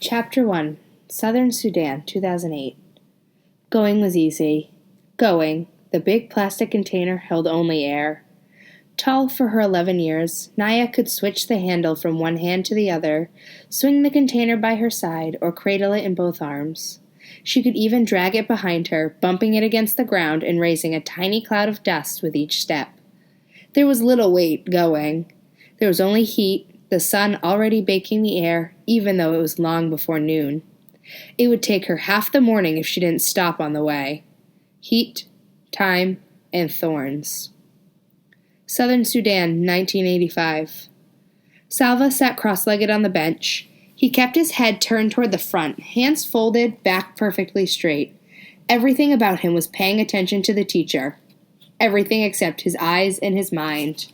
Chapter 1, Southern Sudan, 2008. Going was easy. Going. The big plastic container held only air. Tall for her 11 years, Naya could switch the handle from one hand to the other, swing the container by her side, or cradle it in both arms. She could even drag it behind her, bumping it against the ground and raising a tiny cloud of dust with each step. There was little weight going. There was only heat, the sun already baking the air, even though it was long before noon. It would take her half the morning if she didn't stop on the way. Heat, time, and thorns. Southern Sudan, 1985. Salva sat cross-legged on the bench. He kept his head turned toward the front, hands folded, back perfectly straight. Everything about him was paying attention to the teacher. Everything except his eyes and his mind.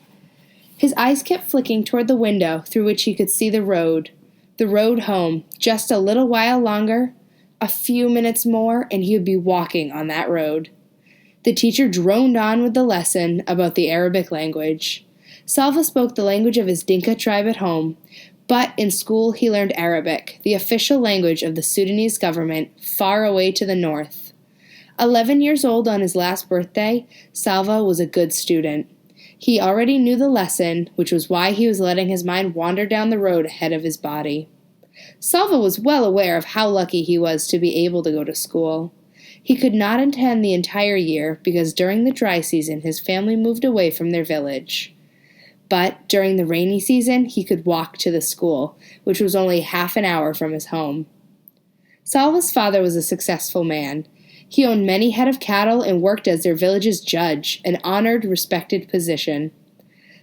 His eyes kept flicking toward the window through which he could see the road home, just a little while longer, a few minutes more, and he would be walking on that road. The teacher droned on with the lesson about the Arabic language. Salva spoke the language of his Dinka tribe at home, but in school he learned Arabic, the official language of the Sudanese government, far away to the north. 11 years old on his last birthday, Salva was a good student. He already knew the lesson, which was why he was letting his mind wander down the road ahead of his body. Salva was well aware of how lucky he was to be able to go to school. He could not attend the entire year because during the dry season his family moved away from their village. But during the rainy season he could walk to the school, which was only half an hour from his home. Salva's father was a successful man. He owned many head of cattle and worked as their village's judge, an honored, respected position.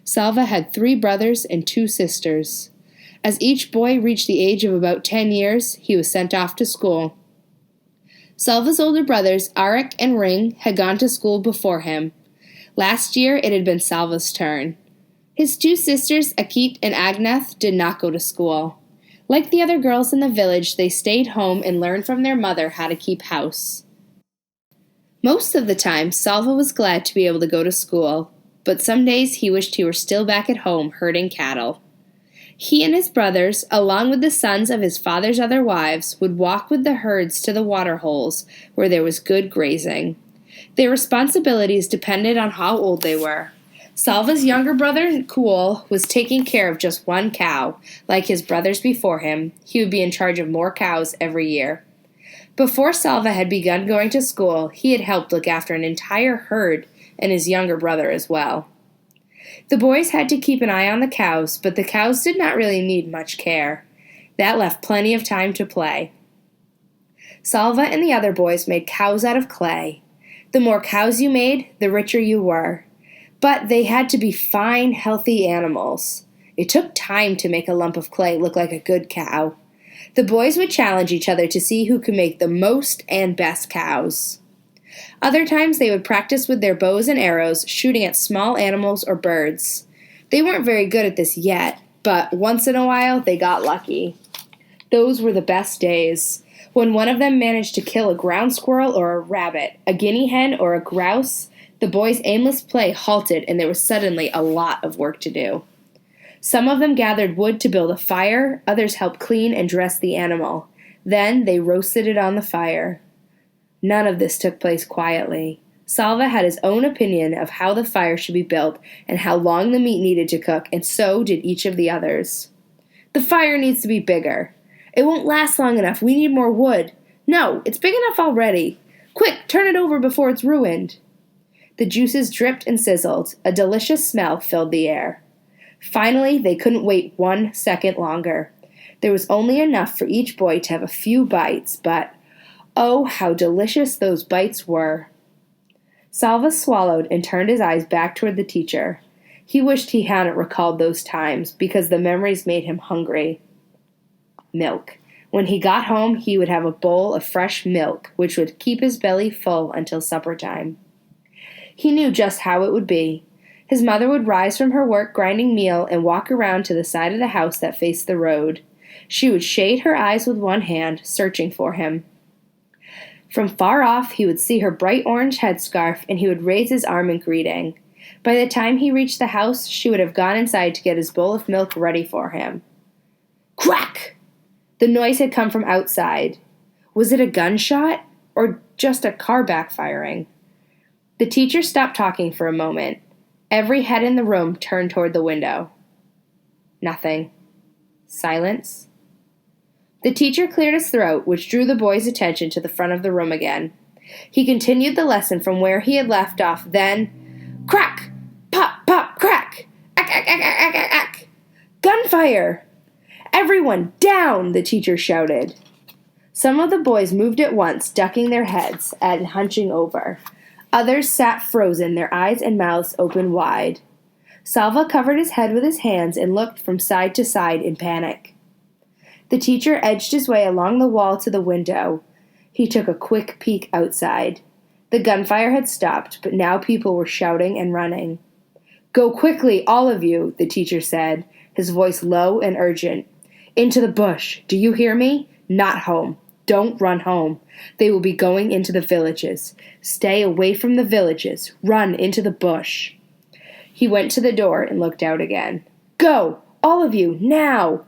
Salva had 3 brothers and 2 sisters. As each boy reached the age of about 10 years, he was sent off to school. Salva's older brothers, Arik and Ring, had gone to school before him. Last year, it had been Salva's turn. His 2 sisters, Akit and Agneth, did not go to school. Like the other girls in the village, they stayed home and learned from their mother how to keep house. Most of the time, Salva was glad to be able to go to school, but some days he wished he were still back at home herding cattle. He and his brothers, along with the sons of his father's other wives, would walk with the herds to the water holes where there was good grazing. Their responsibilities depended on how old they were. Salva's younger brother, Kuol, was taking care of just 1 cow. Like his brothers before him, he would be in charge of more cows every year. Before Salva had begun going to school, he had helped look after an entire herd and his younger brother as well. The boys had to keep an eye on the cows, but the cows did not really need much care. That left plenty of time to play. Salva and the other boys made cows out of clay. The more cows you made, the richer you were. But they had to be fine, healthy animals. It took time to make a lump of clay look like a good cow. The boys would challenge each other to see who could make the most and best cows. Other times they would practice with their bows and arrows, shooting at small animals or birds. They weren't very good at this yet, but once in a while they got lucky. Those were the best days. When one of them managed to kill a ground squirrel or a rabbit, a guinea hen or a grouse, the boys' aimless play halted and there was suddenly a lot of work to do. Some of them gathered wood to build a fire, others helped clean and dress the animal. Then they roasted it on the fire. None of this took place quietly. Salva had his own opinion of how the fire should be built and how long the meat needed to cook, and so did each of the others. The fire needs to be bigger. It won't last long enough. We need more wood. No, it's big enough already. Quick, turn it over before it's ruined. The juices dripped and sizzled. A delicious smell filled the air. Finally, they couldn't wait 1 second longer. There was only enough for each boy to have a few bites, but oh, how delicious those bites were. Salva swallowed and turned his eyes back toward the teacher. He wished he hadn't recalled those times, because the memories made him hungry. Milk. When he got home, he would have a bowl of fresh milk, which would keep his belly full until supper time. He knew just how it would be. His mother would rise from her work grinding meal and walk around to the side of the house that faced the road. She would shade her eyes with one hand, searching for him. From far off, he would see her bright orange headscarf, and he would raise his arm in greeting. By the time he reached the house, she would have gone inside to get his bowl of milk ready for him. Crack! The noise had come from outside. Was it a gunshot or just a car backfiring? The teacher stopped talking for a moment. Every head in the room turned toward the window. Nothing. Silence. The teacher cleared his throat, which drew the boys' attention to the front of the room again. He continued the lesson from where he had left off, then, crack! Pop, pop, crack! Ack, ack, ack, ack, ack, ack! Gunfire! Everyone, down! The teacher shouted. Some of the boys moved at once, ducking their heads and hunching over. Others sat frozen, their eyes and mouths open wide. Salva covered his head with his hands and looked from side to side in panic. The teacher edged his way along the wall to the window. He took a quick peek outside. The gunfire had stopped, but now people were shouting and running. "Go quickly, all of you," the teacher said, his voice low and urgent. "Into the bush. Do you hear me? Not home. Don't run home. They will be going into the villages. Stay away from the villages. Run into the bush." He went to the door and looked out again. "Go! All of you, now!"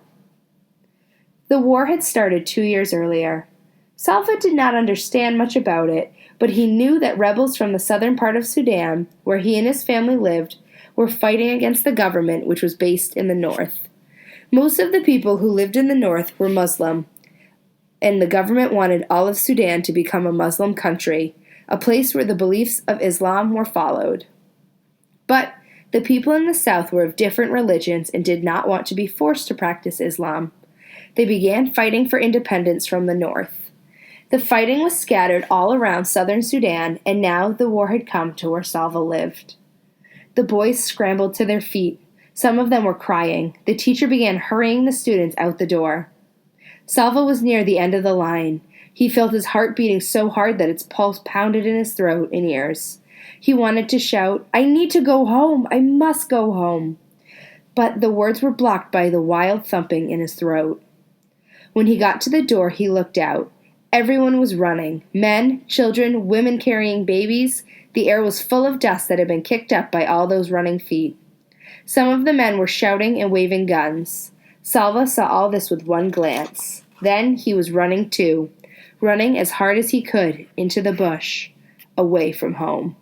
The war had started 2 years earlier. Salva did not understand much about it, but he knew that rebels from the southern part of Sudan, where he and his family lived, were fighting against the government, which was based in the north. Most of the people who lived in the north were Muslim, and the government wanted all of Sudan to become a Muslim country, a place where the beliefs of Islam were followed. But the people in the south were of different religions and did not want to be forced to practice Islam. They began fighting for independence from the north. The fighting was scattered all around southern Sudan, and now the war had come to where Salva lived. The boys scrambled to their feet. Some of them were crying. The teacher began hurrying the students out the door. Salva was near the end of the line. He felt his heart beating so hard that its pulse pounded in his throat and ears. He wanted to shout, "I need to go home! I must go home!" But the words were blocked by the wild thumping in his throat. When he got to the door, he looked out. Everyone was running. Men, children, women carrying babies. The air was full of dust that had been kicked up by all those running feet. Some of the men were shouting and waving guns. Salva saw all this with one glance. Then he was running too, running as hard as he could into the bush, away from home.